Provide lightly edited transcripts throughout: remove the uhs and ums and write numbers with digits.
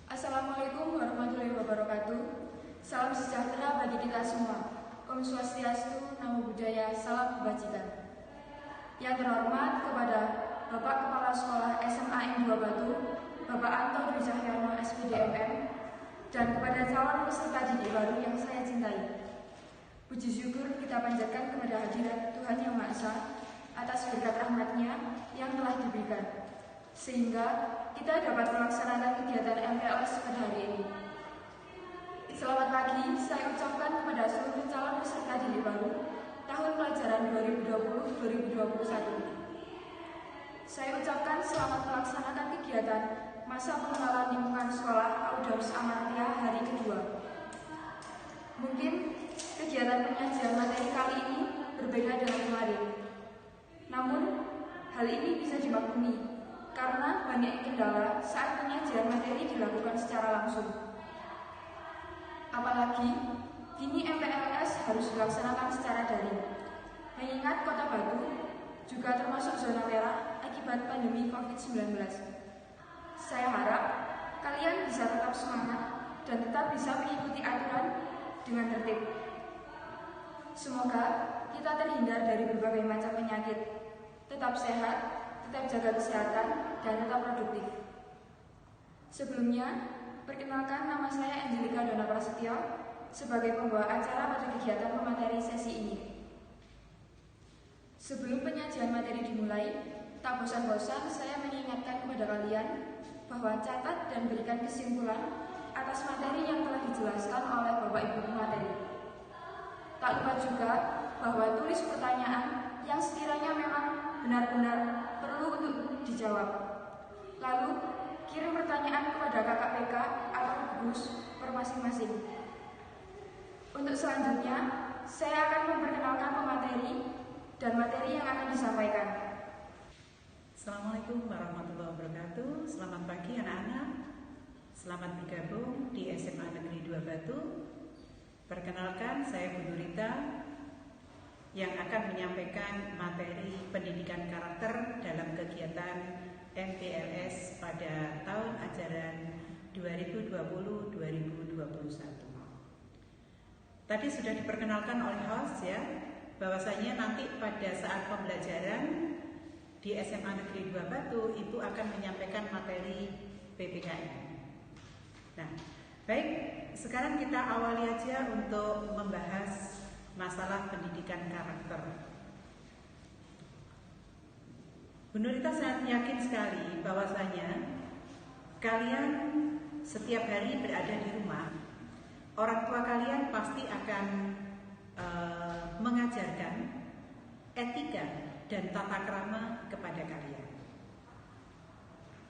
Assalamualaikum warahmatullahi wabarakatuh. Salam sejahtera bagi kita semua. Om Swastiastu, Namo Buddhaya, salam kebajikan. Yang terhormat kepada Bapak Kepala Sekolah SMA N2 Batu, Bapak Anto Dwi Cahyono SPD MM, dan kepada calon peserta didik baru yang saya cintai. Puji syukur kita panjatkan kepada hadirat Tuhan Yang Maha Esa atas berkat rahmat-Nya yang telah diberikan, sehingga kita dapat melaksanakan kegiatan MPLS pada hari ini. Selamat pagi, saya ucapkan kepada seluruh calon peserta didik baru tahun pelajaran 2020-2021. Saya ucapkan selamat melaksanakan kegiatan masa pengenalan lingkungan sekolah Audamus Amartya hari kedua. Mungkin kegiatan penyajian materi kali ini berbeda dengan kemarin. Namun, hal ini bisa dimaklumi karena banyak kendala saat penyajian materi dilakukan secara langsung. Apalagi, kini MPLS harus dilaksanakan secara daring, mengingat Kota Batu juga termasuk zona merah akibat pandemi COVID-19. Saya harap kalian bisa tetap semangat dan tetap bisa mengikuti aturan dengan tertib. Semoga kita terhindar dari berbagai macam penyakit, tetap sehat, tetap jaga kesehatan, dan tetap produktif. Sebelumnya, perkenalkan, nama saya Angelika Dona Prasetyo sebagai pembawa acara pada kegiatan pemateri sesi ini. Sebelum penyajian materi dimulai, tak bosan-bosan saya mengingatkan kepada kalian bahwa catat dan berikan kesimpulan atas materi yang telah dijelaskan oleh Bapak Ibu pemateri. Tak lupa juga bahwa tulis pertanyaan yang sekiranya memang benar-benar perlu untuk dijawab. Lalu, kirim pertanyaan kepada kakak PK atau gugus per masing-masing. Untuk selanjutnya, saya akan memperkenalkan pemateri dan materi yang akan disampaikan. Assalamualaikum warahmatullahi wabarakatuh. Selamat pagi anak-anak. Selamat bergabung di SMA Negeri 2 Batu. Perkenalkan, saya Bu Nurita yang akan menyampaikan materi pendidikan karakter dalam kegiatan MPLS pada tahun ajaran 2020-2021. Tadi sudah diperkenalkan oleh host ya, bahwasanya nanti pada saat pembelajaran di SMA Negeri 2 Batu, Ibu akan menyampaikan materi PPKN. Nah, baik, sekarang kita awali aja untuk membahas masalah pendidikan karakter. Bu Nurita sangat yakin sekali bahwasanya kalian setiap hari berada di rumah, orang tua kalian pasti akan mengajarkan etika dan tata krama kepada kalian.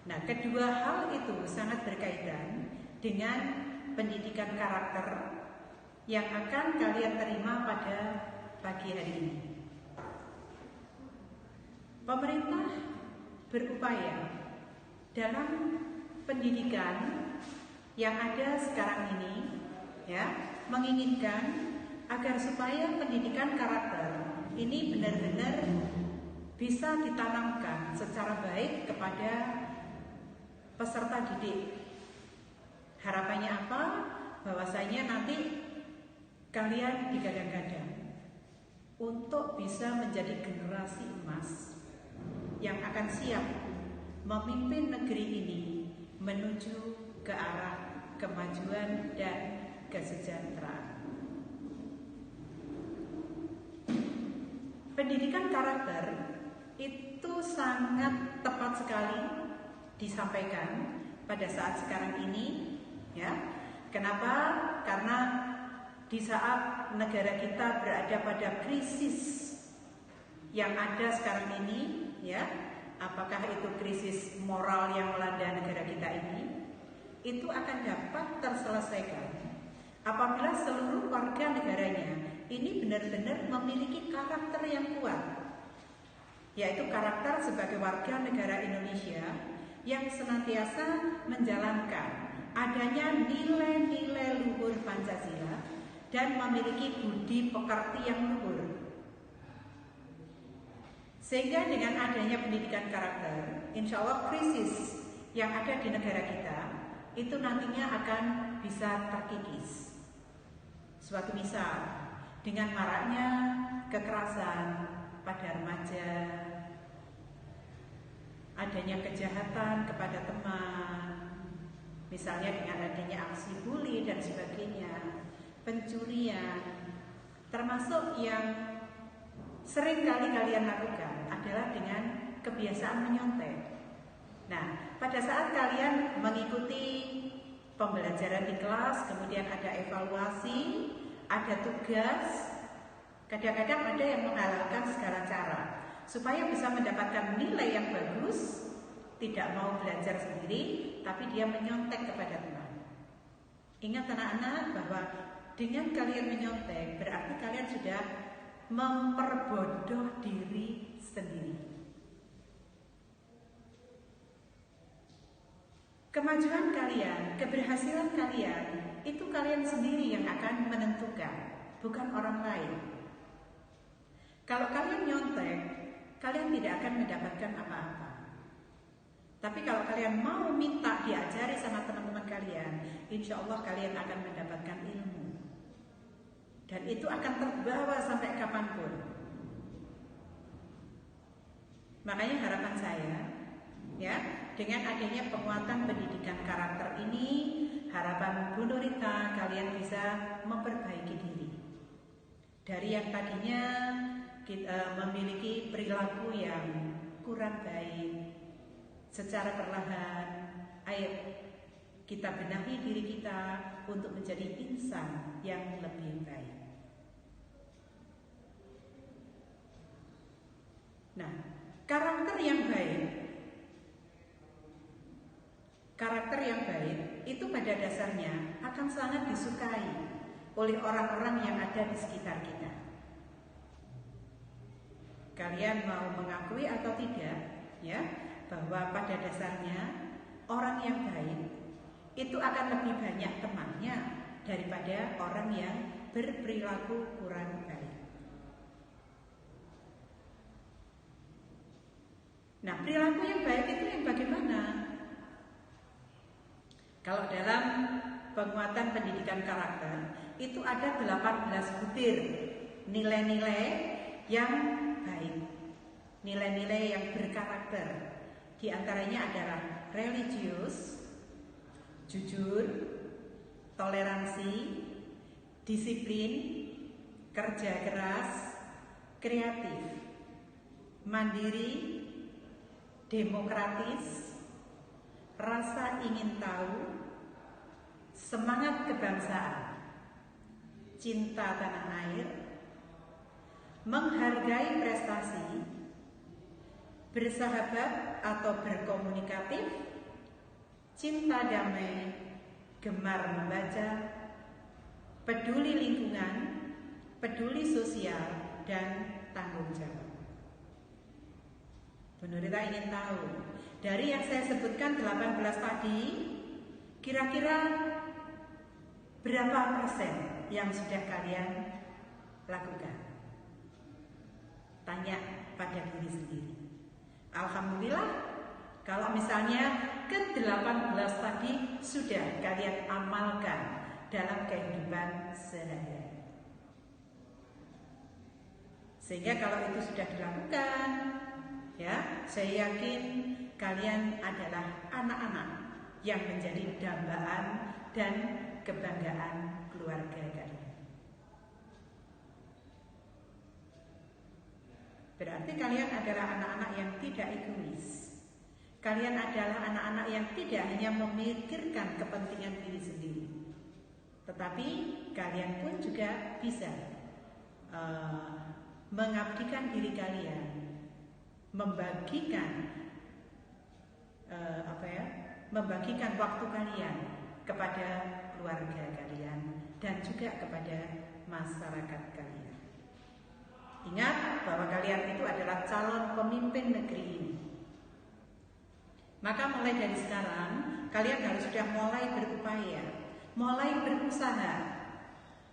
Nah, kedua hal itu sangat berkaitan dengan pendidikan karakter yang akan kalian terima pada pagi hari ini. Pemerintah berupaya dalam pendidikan yang ada sekarang ini, ya, menginginkan agar supaya pendidikan karakter ini benar-benar bisa ditanamkan secara baik kepada peserta didik. Harapannya apa? Bahwasanya nanti kalian digadang-gadang untuk bisa menjadi generasi emas yang akan siap memimpin negeri ini menuju ke arah kemajuan dan kesejahteraan. Pendidikan karakter itu sangat tepat sekali disampaikan pada saat sekarang ini, ya. Kenapa? Karena di saat negara kita berada pada krisis yang ada sekarang ini, ya, apakah itu krisis moral yang melanda negara kita ini, itu akan dapat terselesaikan apabila seluruh warga negaranya ini benar-benar memiliki karakter yang kuat, yaitu karakter sebagai warga negara Indonesia yang senantiasa menjalankan adanya nilai-nilai luhur Pancasila dan memiliki budi pekerti yang luhur. Sehingga dengan adanya pendidikan karakter, insya Allah krisis yang ada di negara kita itu nantinya akan bisa terkikis. Suatu misal, dengan maraknya kekerasan pada remaja, adanya kejahatan kepada teman, misalnya dengan adanya aksi bully dan sebagainya, pencurian, termasuk yang sering kali kalian lakukan adalah dengan kebiasaan menyontek. Nah, pada saat kalian mengikuti pembelajaran di kelas, kemudian ada evaluasi, ada tugas, kadang-kadang ada yang menghalalkan segala cara supaya bisa mendapatkan nilai yang bagus, tidak mau belajar sendiri, tapi dia menyontek kepada teman. Ingat anak-anak bahwa dengan kalian menyontek berarti kalian sudah memperbodoh diri sendiri. Kemajuan kalian, keberhasilan kalian, itu kalian sendiri yang akan menentukan, bukan orang lain. Kalau kalian nyontek, kalian tidak akan mendapatkan apa-apa. Tapi kalau kalian mau minta diajari sama teman-teman kalian, insya Allah kalian akan mendapatkan ilmu. Dan itu akan terbawa sampai kapanpun. Makanya harapan saya, ya, dengan adanya penguatan pendidikan karakter ini, harapan Bu Nurita kalian bisa memperbaiki diri. Dari yang tadinya kita memiliki perilaku yang kurang baik, secara perlahan, ayo kita benahi diri kita untuk menjadi insan yang lebih baik. Nah, karakter yang baik itu pada dasarnya akan sangat disukai oleh orang-orang yang ada di sekitar kita. Kalian mau mengakui atau tidak, ya, bahwa pada dasarnya orang yang baik itu akan lebih banyak temannya daripada orang yang berperilaku kurang baik. Nah, perilaku yang baik itu yang bagaimana? Kalau dalam penguatan pendidikan karakter itu ada 18 butir nilai-nilai yang baik, nilai-nilai yang berkarakter. Di antaranya adalah religius, jujur, toleransi, disiplin, kerja keras, kreatif, mandiri, demokratis, rasa ingin tahu, semangat kebangsaan, cinta tanah air, menghargai prestasi, bersahabat atau berkomunikatif, cinta damai, gemar membaca, peduli lingkungan, peduli sosial, dan tanggung jawab. Bu Nurita ingin tahu, dari yang saya sebutkan 18 tadi, kira-kira berapa persen yang sudah kalian lakukan? Tanya pada diri sendiri. Alhamdulillah, kalau misalnya ke-18 tadi sudah kalian amalkan dalam kehidupan sehari-hari. Sehingga kalau itu sudah dilakukan, ya, saya yakin kalian adalah anak-anak yang menjadi dambaan dan kebanggaan keluarga kalian. Berarti kalian adalah anak-anak yang tidak egois. Kalian adalah anak-anak yang tidak hanya memikirkan kepentingan diri sendiri, tetapi kalian pun juga bisa mengabdikan diri kalian, membagikan waktu kalian kepada keluarga kalian dan juga kepada masyarakat kalian. Ingat bahwa kalian itu adalah calon pemimpin negeri ini. Maka mulai dari sekarang kalian harus sudah mulai berupaya, mulai berusaha.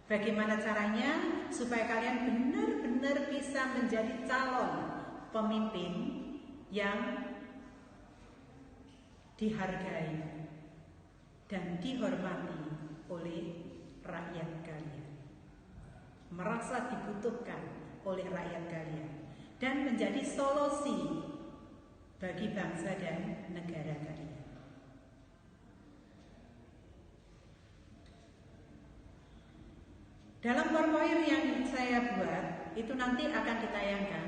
Bagaimana caranya supaya kalian benar-benar bisa menjadi calon pemimpin yang dihargai, dan dihormati oleh rakyat kalian, merasa dibutuhkan oleh rakyat kalian, dan menjadi solusi bagi bangsa dan negara kalian. Dalam formulir yang saya buat itu nanti akan ditayangkan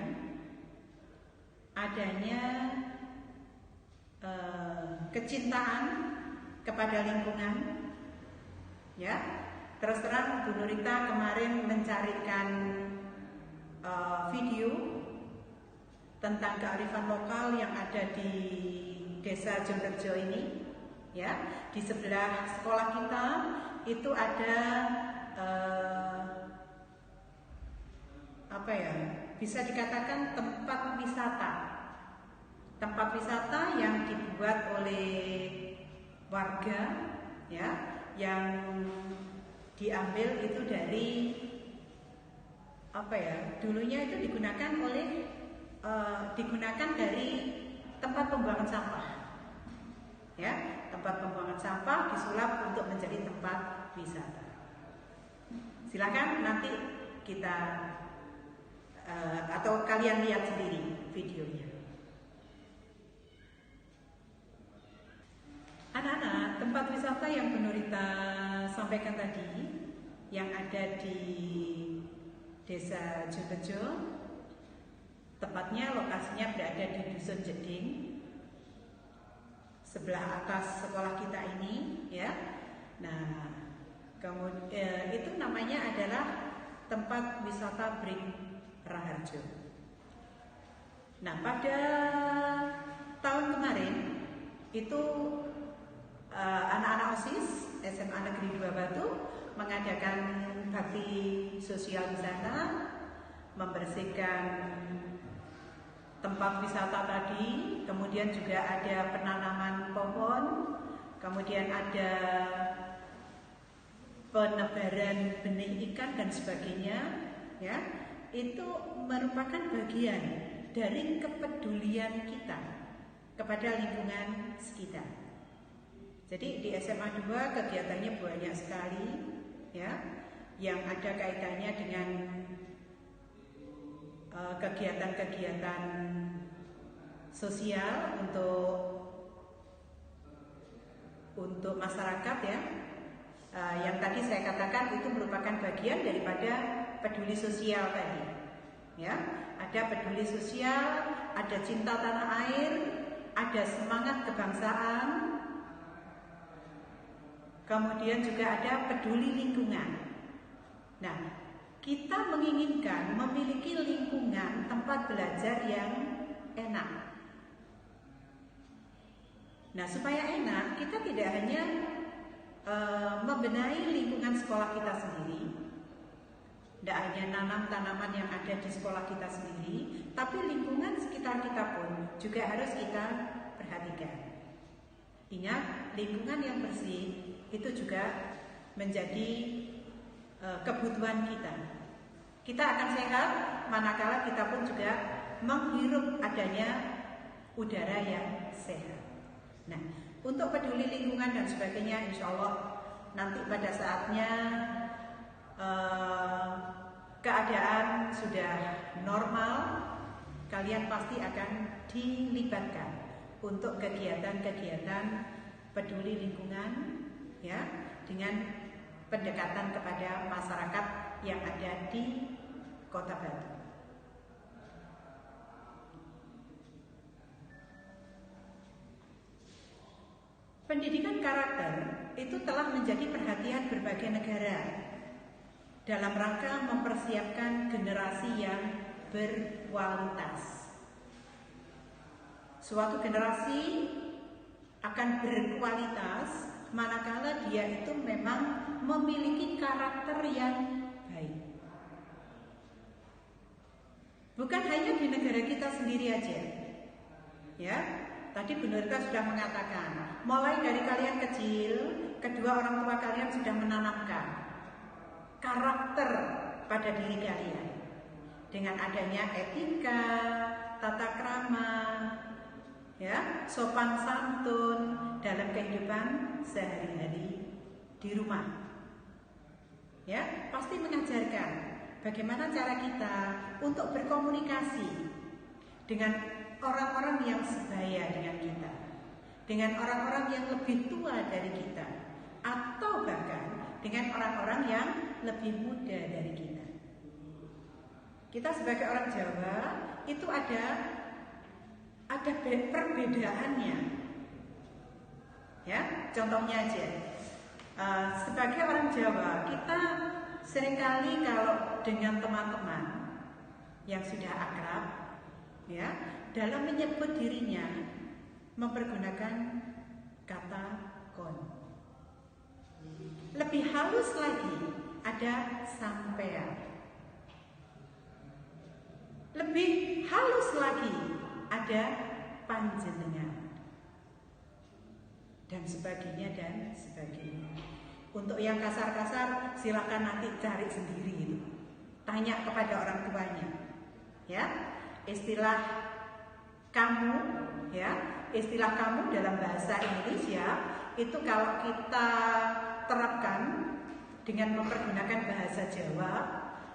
adanya kecintaan kepada lingkungan, ya. Terus terang Bu Nurita kemarin mencarikan video tentang kearifan lokal yang ada di Desa Jemberjo ini, ya. Di sebelah sekolah kita itu ada bisa dikatakan tempat wisata yang dibuat oleh warga, ya, yang diambil itu dari dulunya itu digunakan dari tempat pembuangan sampah, ya, tempat pembuangan sampah disulap untuk menjadi tempat wisata. Silakan nanti kita atau kalian lihat sendiri videonya. Anak-anak, tempat wisata yang Bu Nurita sampaikan tadi yang ada di Desa Jemberjo, tepatnya lokasinya berada di Dusun Jeding, sebelah atas sekolah kita ini, ya. Nah, kemudian itu namanya adalah tempat wisata Bring Raharjo. Nah, pada tahun kemarin itu anak-anak OSIS SMA Negeri 2 Batu mengadakan bakti sosial di sana, membersihkan tempat wisata tadi, kemudian juga ada penanaman pohon, kemudian ada penebaran benih ikan dan sebagainya, ya. Itu merupakan bagian dari kepedulian kita kepada lingkungan sekitar. Jadi di SMA 2 kegiatannya banyak sekali, ya, yang ada kaitannya dengan kegiatan-kegiatan sosial untuk masyarakat, ya. Yang tadi saya katakan itu merupakan bagian daripada peduli sosial tadi, ya. Ada peduli sosial, ada cinta tanah air, ada semangat kebangsaan, kemudian juga ada peduli lingkungan. Nah, kita menginginkan memiliki lingkungan tempat belajar yang enak. Nah, supaya enak, kita tidak hanya membenahi lingkungan sekolah kita sendiri, tidak hanya nanam tanaman yang ada di sekolah kita sendiri, tapi lingkungan sekitar kita pun juga harus kita perhatikan. Ingat, lingkungan yang bersih itu juga menjadi kebutuhan kita. Kita akan sehat manakala kita pun juga menghirup adanya udara yang sehat. Nah, untuk peduli lingkungan dan sebagainya, insya Allah nanti pada saatnya keadaan sudah normal, kalian pasti akan dilibatkan untuk kegiatan-kegiatan peduli lingkungan, ya, dengan pendekatan kepada masyarakat yang ada di Kota Batu. Pendidikan karakter itu telah menjadi perhatian berbagai negara dalam rangka mempersiapkan generasi yang berkualitas. Suatu generasi akan berkualitas manakala dia itu memang memiliki karakter yang baik. Bukan hanya di negara kita sendiri aja, ya. Tadi Bu Nurita sudah mengatakan, mulai dari kalian kecil, kedua orang tua kalian sudah menanamkan karakter pada diri kalian dengan adanya etika, tata krama, ya, sopan santun, dalam kehidupan sehari-hari di rumah. Ya, pasti mengajarkan bagaimana cara kita untuk berkomunikasi dengan orang-orang yang sebaya dengan kita, dengan orang-orang yang lebih tua dari kita, atau bahkan dengan orang-orang yang lebih muda dari kita. Kita sebagai orang Jawa itu ada perbedaannya. Ya, contohnya aja. Sebagai orang Jawa, kita seringkali kalau dengan teman-teman yang sudah akrab, ya, dalam menyebut dirinya mempergunakan kata kon. Lebih halus lagi ada sampean. Lebih halus lagi ada panjenengan. Dan sebagainya dan sebagainya. Untuk yang kasar-kasar silakan nanti cari sendiri itu. Tanya kepada orang tuanya. Ya, istilah kamu, ya, istilah kamu dalam bahasa Indonesia itu kalau kita terapkan dengan mempergunakan bahasa Jawa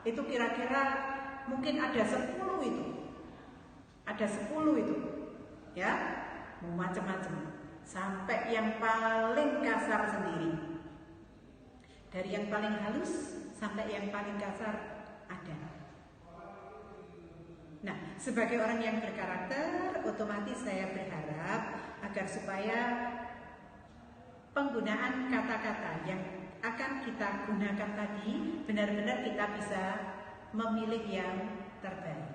itu kira-kira mungkin ada 10 itu. Ada 10 itu. Ya, mau macam-macam. Sampai yang paling kasar sendiri. Dari yang paling halus sampai yang paling kasar ada. Nah, sebagai orang yang berkarakter, otomatis saya berharap agar supaya penggunaan kata-kata yang akan kita gunakan tadi benar-benar kita bisa memilih yang terbaik.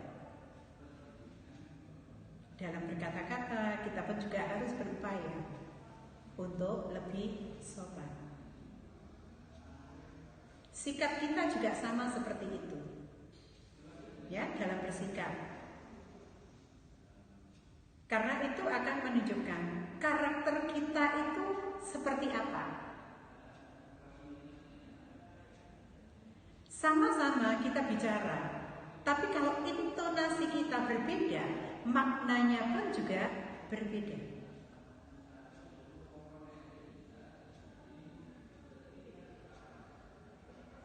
Dalam berkata-kata, kita pun juga harus berupaya untuk lebih sopan. Sikap kita juga sama seperti itu. Ya, dalam bersikap. Karena itu akan menunjukkan karakter kita itu seperti apa. Sama-sama kita bicara, tapi kalau intonasi kita berbeda, maknanya pun juga berbeda.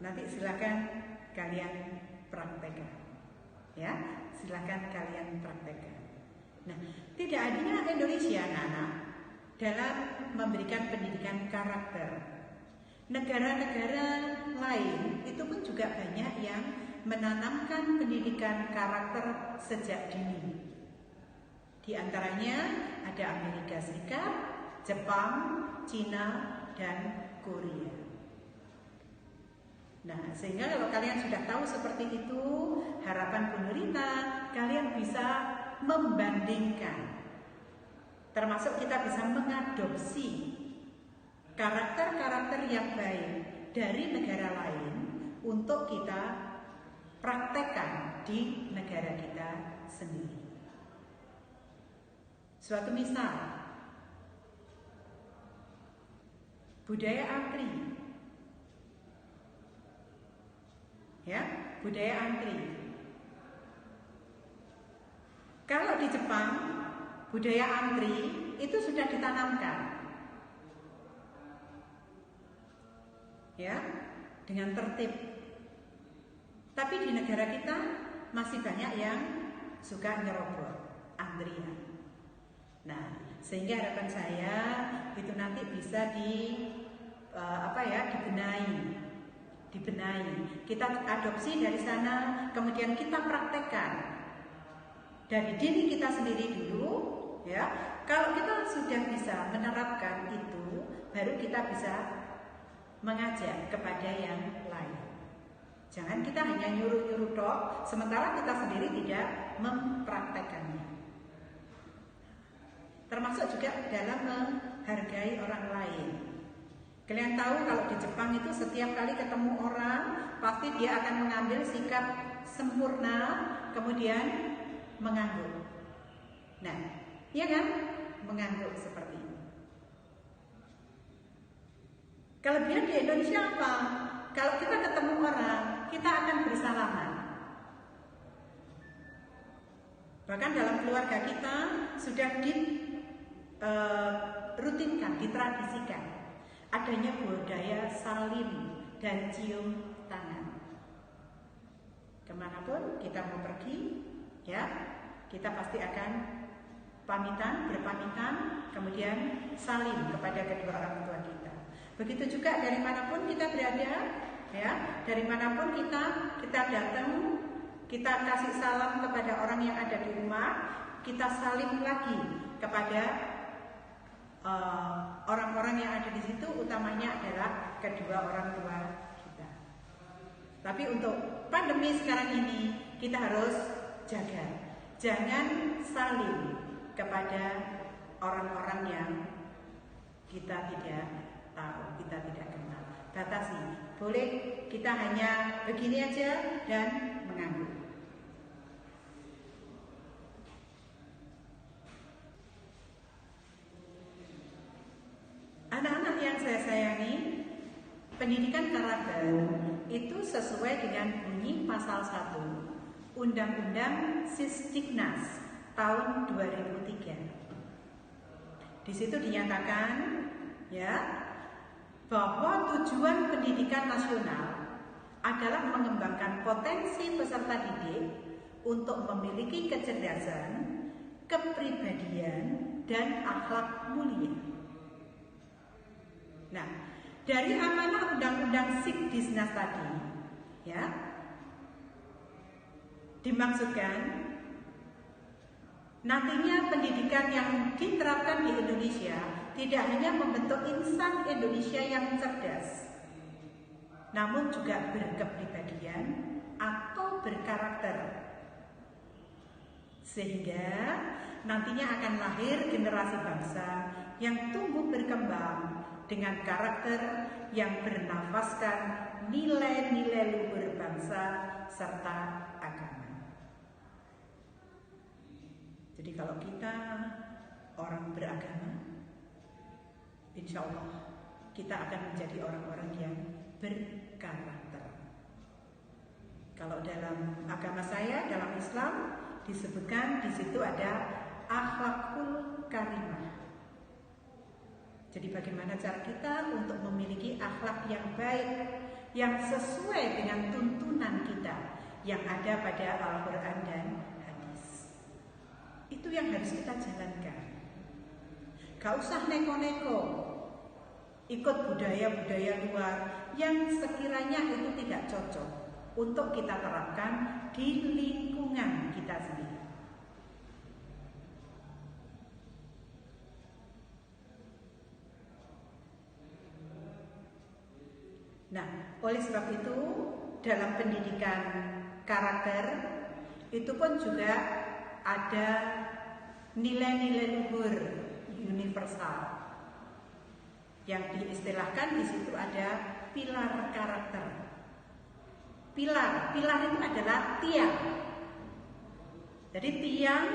Nanti silakan kalian praktekkan. Ya, silakan kalian praktekkan. Nah, tidak adanya Indonesia, anak-anak, dalam memberikan pendidikan karakter. Negara-negara lain itu pun juga banyak yang menanamkan pendidikan karakter sejak dini. Di antaranya ada Amerika Serikat, Jepang, Cina, dan Korea. Nah, sehingga kalau kalian sudah tahu seperti itu, harapan Bu Nurita, kalian bisa membandingkan. Termasuk kita bisa mengadopsi karakter-karakter yang baik dari negara lain untuk kita praktekkan di negara kita sendiri. Suatu misal, budaya antri. Ya, budaya antri. Kalau di Jepang, budaya antri itu sudah ditanamkan. Ya, dengan tertib. Tapi di negara kita masih banyak yang suka nyerobot antrian. Nah, sehingga harapan saya itu nanti bisa dibenahi. Kita adopsi dari sana, kemudian kita praktekkan dari diri kita sendiri dulu, ya. Kalau kita sudah bisa menerapkan itu, baru kita bisa mengajak kepada yang lain. Jangan kita hanya nyuruh-nyuruh tok, sementara kita sendiri tidak mempraktekannya. Termasuk juga dalam menghargai orang lain. Kalian tahu kalau di Jepang itu setiap kali ketemu orang, pasti dia akan mengambil sikap sempurna, kemudian mengangguk. Nah, iya kan? Mengangguk seperti ini. Kelebihan di Indonesia apa? Kalau kita ketemu orang, kita akan bersalaman. Bahkan dalam keluarga kita sudah rutinkan, ditradisikan adanya budaya salim dan cium tangan. Kemanapun kita mau pergi, ya, kita pasti akan berpamitan, kemudian salim kepada kedua orang tua kita. Begitu juga dari manapun kita berada, ya, dari manapun kita datang, kita kasih salam kepada orang yang ada di rumah, kita salim lagi kepada orang-orang yang ada di situ, utamanya adalah kedua orang tua kita. Tapi untuk pandemi sekarang ini kita harus jaga, jangan salim kepada orang-orang yang kita tidak tahu, kita tidak kenal. Batasi, boleh kita hanya begini aja dan mengangguk. Anak-anak yang saya sayangi, pendidikan karakter itu sesuai dengan bunyi pasal 1 Undang-Undang Sisdiknas tahun 2003. Di situ dinyatakan, ya, bahwa tujuan pendidikan nasional adalah mengembangkan potensi peserta didik untuk memiliki kecerdasan, kepribadian, dan akhlak mulia. Nah, dari amanah Undang-Undang Sisdiknas tadi, ya, dimaksudkan nantinya pendidikan yang diterapkan di Indonesia tidak hanya membentuk insan Indonesia yang cerdas, namun juga berkepribadian atau berkarakter, sehingga nantinya akan lahir generasi bangsa yang tumbuh berkembang dengan karakter yang bernafaskan nilai-nilai luhur bangsa serta agama. Jadi kalau kita orang beragama, insya Allah kita akan menjadi orang-orang yang berkarakter. Kalau dalam agama saya, dalam Islam disebutkan di situ ada akhlakul karimah. Jadi bagaimana cara kita untuk memiliki akhlak yang baik, yang sesuai dengan tuntunan kita yang ada pada Al-Quran dan hadis. Itu yang harus kita jalankan. Gak usah neko-neko ikut budaya-budaya luar yang sekiranya itu tidak cocok untuk kita terapkan di lingkungan kita sendiri. Nah, oleh sebab itu dalam pendidikan karakter itu pun juga ada nilai-nilai luhur universal yang diistilahkan di situ ada pilar karakter. Pilar itu adalah tiang. Jadi tiang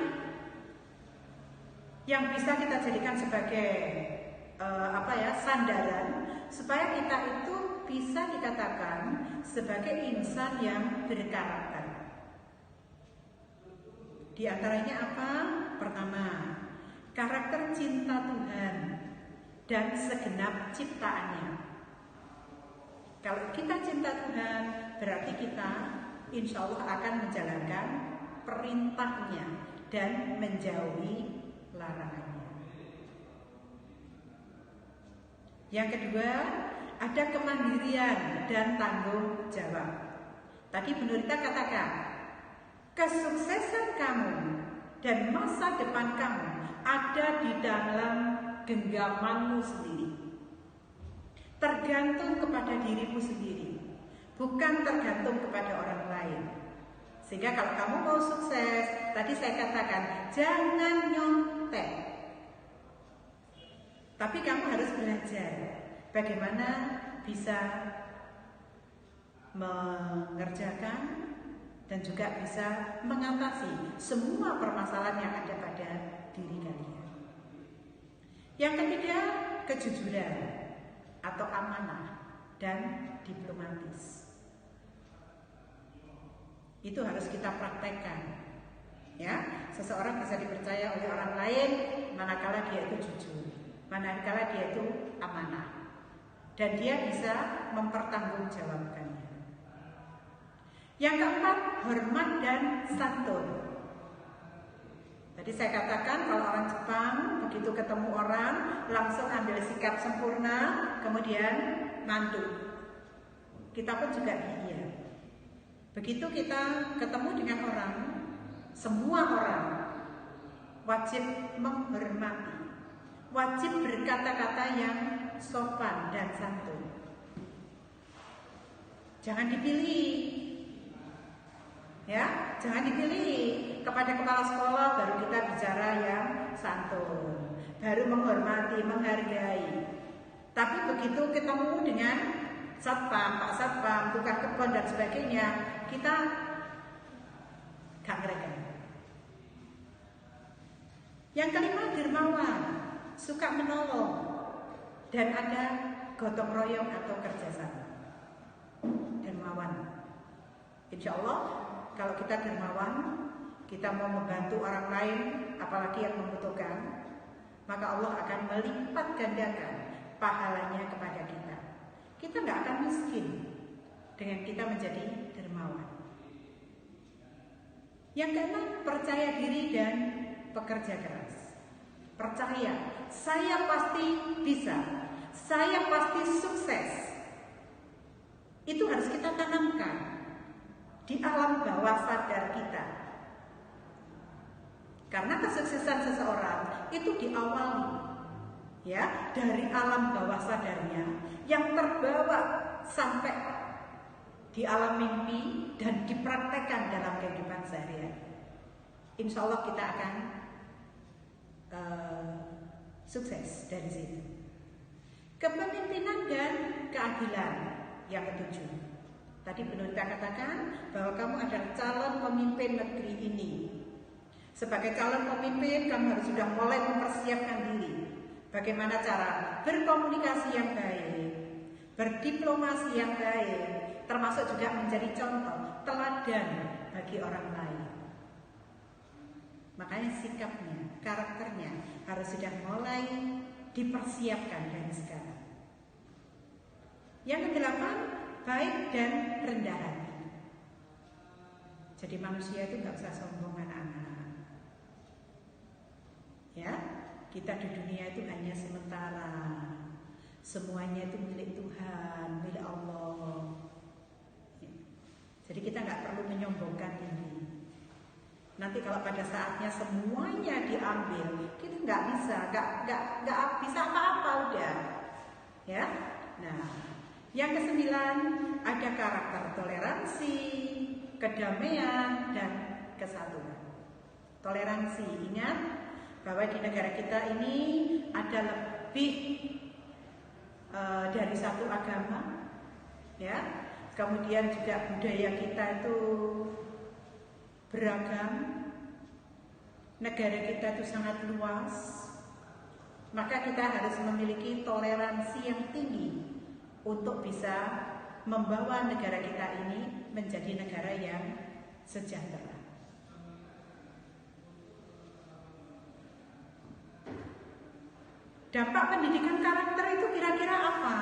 yang bisa kita jadikan sebagai sandaran supaya kita itu bisa dikatakan sebagai insan yang berkarakter. Di antaranya apa? Pertama, karakter cinta Tuhan dan segenap ciptaannya. Kalau kita cinta Tuhan, berarti kita insya Allah akan menjalankan perintahnya dan menjauhi larangannya. Yang kedua, ada kemandirian dan tanggung jawab. Tadi Bu Nurita katakan, kesuksesan kamu dan masa depan kamu ada di dalam genggamanmu sendiri. Tergantung kepada dirimu sendiri, bukan tergantung kepada orang lain. Sehingga kalau kamu mau sukses, tadi saya katakan, jangan nyontek. Tapi kamu harus belajar bagaimana bisa mengerjakan dan juga bisa mengatasi semua permasalahan yang ada pada diri kalian. Yang ketiga, kejujuran atau amanah dan diplomatis. Itu harus kita praktekkan. Ya, seseorang bisa dipercaya oleh orang lain manakala dia itu jujur. manakala dia itu amanah dan dia bisa mempertanggungjawabkannya. Yang keempat, hormat dan santun. Tadi saya katakan kalau orang Jepang begitu ketemu orang langsung ambil sikap sempurna, kemudian mantu. Kita pun juga iya. Begitu kita ketemu dengan orang, semua orang wajib menghormati, wajib berkata-kata yang sopan dan santun. Jangan dipilih, ya, jangan dipilih. Kepada kepala sekolah baru kita bicara yang santun, baru menghormati, menghargai. Tapi begitu ketemu dengan satpam, pak satpam, tukang kebun dan sebagainya, kita gak ngerti. Yang kelima, dermawan, suka menolong, dan ada gotong royong atau kerjasama. Dermawan. Insya Allah kalau kita dermawan, kita mau membantu orang lain, apalagi yang membutuhkan, maka Allah akan melipat gandakan pahalanya kepada kita. Kita nggak akan miskin dengan kita menjadi dermawan. Yang keenam, percaya diri dan pekerja keras. Percaya, saya pasti bisa, saya pasti sukses. Itu harus kita tanamkan di alam bawah sadar kita. Karena kesuksesan seseorang itu diawali ya dari alam bawah sadarnya yang terbawa sampai di alam mimpi dan dipraktekkan dalam kehidupan sehari-hari. Insya Allah kita akan sukses dari situ. Kepemimpinan dan keadilan yang ketujuh. Tadi penuntut katakan bahwa kamu adalah calon pemimpin negeri ini. Sebagai calon pemimpin, kamu harus sudah mulai mempersiapkan diri. Bagaimana cara berkomunikasi yang baik, berdiplomasi yang baik, termasuk juga menjadi contoh, teladan bagi orang lain. Makanya sikapnya, karakternya harus sudah mulai dipersiapkan dari sekarang. Yang kedelapan, baik dan rendah hati. Jadi manusia itu gak usah sombong anak-anak. Ya, kita di dunia itu hanya sementara. Semuanya itu milik Tuhan, milik Allah. Jadi kita nggak perlu menyombongkan diri. Nanti kalau pada saatnya semuanya diambil, kita nggak bisa apa-apa udah. Ya, nah, yang kesembilan ada karakter toleransi, kedamaian dan kesatuan. Toleransi, ingat bahwa di negara kita ini ada lebih dari satu agama, ya. Kemudian juga budaya kita itu beragam, negara kita itu sangat luas, maka kita harus memiliki toleransi yang tinggi untuk bisa membawa negara kita ini menjadi negara yang sejahtera. Dampak pendidikan karakter itu kira-kira apa?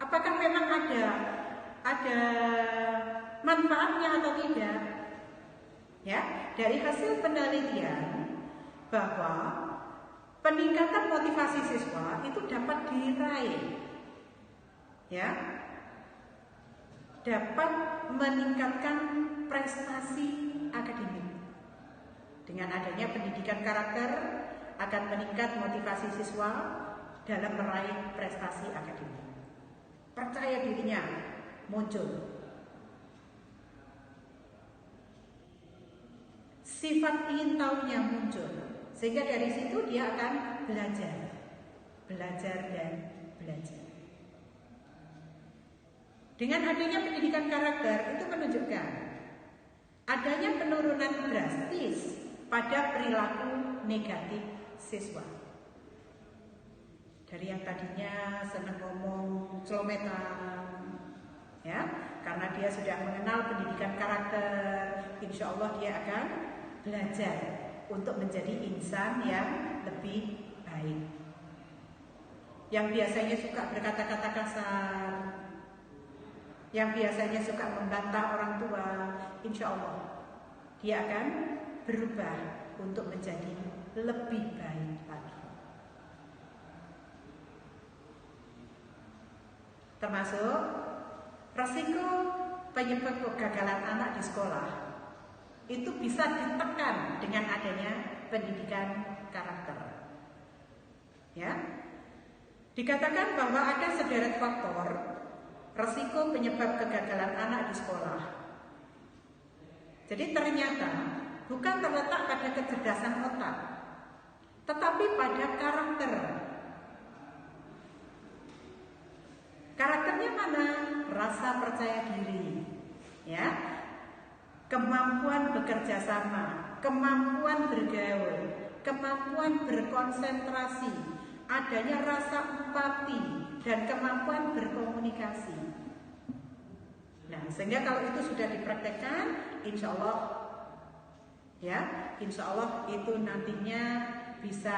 Apakah memang ada manfaatnya atau tidak? Ya, dari hasil penelitian bahwa peningkatan motivasi siswa itu dapat diraih, ya, dapat meningkatkan prestasi akademik. Dengan adanya pendidikan karakter akan meningkat motivasi siswa dalam meraih prestasi akademik. Percaya dirinya muncul. Sifat ingin tahunya muncul. Sehingga dari situ dia akan belajar dan belajar. Dengan adanya pendidikan karakter itu menunjukkan adanya penurunan drastis pada perilaku negatif siswa. Dari yang tadinya senang ngomong celometan, ya, karena dia sudah mengenal pendidikan karakter, insya Allah dia akan belajar untuk menjadi insan yang lebih baik. yang biasanya suka berkata-kata kasar, yang biasanya suka membantah orang tua, insya Allah dia akan berubah untuk menjadi lebih baik lagi. Termasuk resiko penyebab kegagalan anak di sekolah itu bisa ditekan dengan adanya pendidikan karakter. Ya, dikatakan bahwa ada sederet faktor resiko penyebab kegagalan anak di sekolah. Jadi ternyata bukan terletak pada kecerdasan otak, tetapi pada karakter. Karakternya mana? Rasa percaya diri, ya, kemampuan bekerja sama, kemampuan bergaul, kemampuan berkonsentrasi, adanya rasa empati dan kemampuan berkomunikasi. Nah, sehingga kalau itu sudah dipraktekkan, insya Allah, ya, insya Allah itu nantinya bisa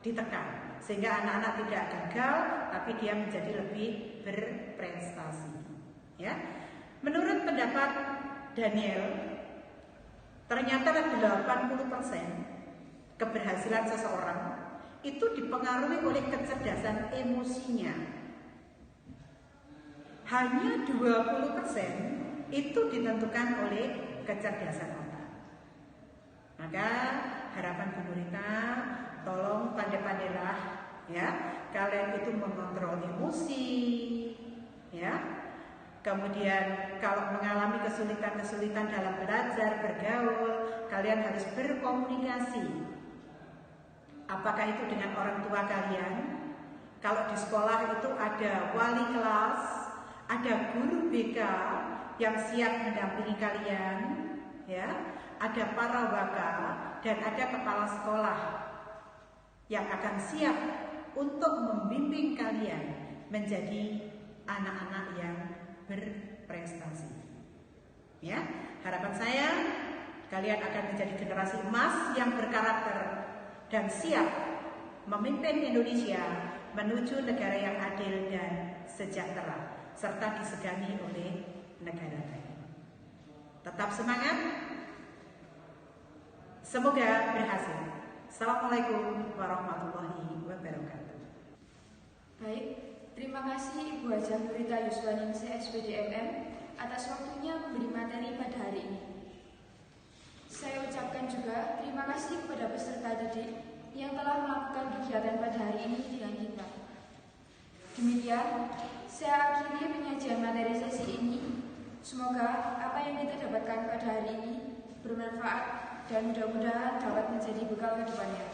ditekan sehingga anak-anak tidak gagal, tapi dia menjadi lebih berprestasi. Ya, menurut pendapat Daniel, ternyata 80% keberhasilan seseorang itu dipengaruhi oleh kecerdasan emosinya. Hanya 20% itu ditentukan oleh kecerdasan otak. Maka harapan Bu Nurita, tolong pandai-pandailah, ya, kalian itu mengontrol emosi, ya. Kemudian kalau mengalami kesulitan-kesulitan dalam belajar, bergaul, kalian harus berkomunikasi. Apakah itu dengan orang tua kalian? Kalau di sekolah itu ada wali kelas, ada guru BK yang siap mendampingi kalian, ya, ada para waka dan ada kepala sekolah yang akan siap untuk membimbing kalian menjadi anak-anak yang berprestasi. Ya, harapan saya kalian akan menjadi generasi emas yang berkarakter dan siap memimpin Indonesia menuju negara yang adil dan sejahtera serta disegani oleh negara lain. Tetap semangat. Semoga berhasil. Assalamualaikum warahmatullahi wabarakatuh. Baik, terima kasih Ibu Hajah Nurita Yuswaningsih SPDMM atas waktunya memberi materi pada hari ini. Saya ucapkan juga terima kasih kepada peserta didik yang telah melakukan kegiatan pada hari ini dengan kita. Demikian, saya akhiri penyajian materi sesi ini. Semoga apa yang kita dapatkan pada hari ini bermanfaat dan mudah-mudahan dapat menjadi bekal ke depannya.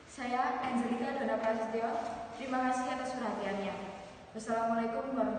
Saya Angelika Dona Prasetyo, terima kasih atas perhatiannya. Wassalamualaikum warahmatullahi wabarakatuh.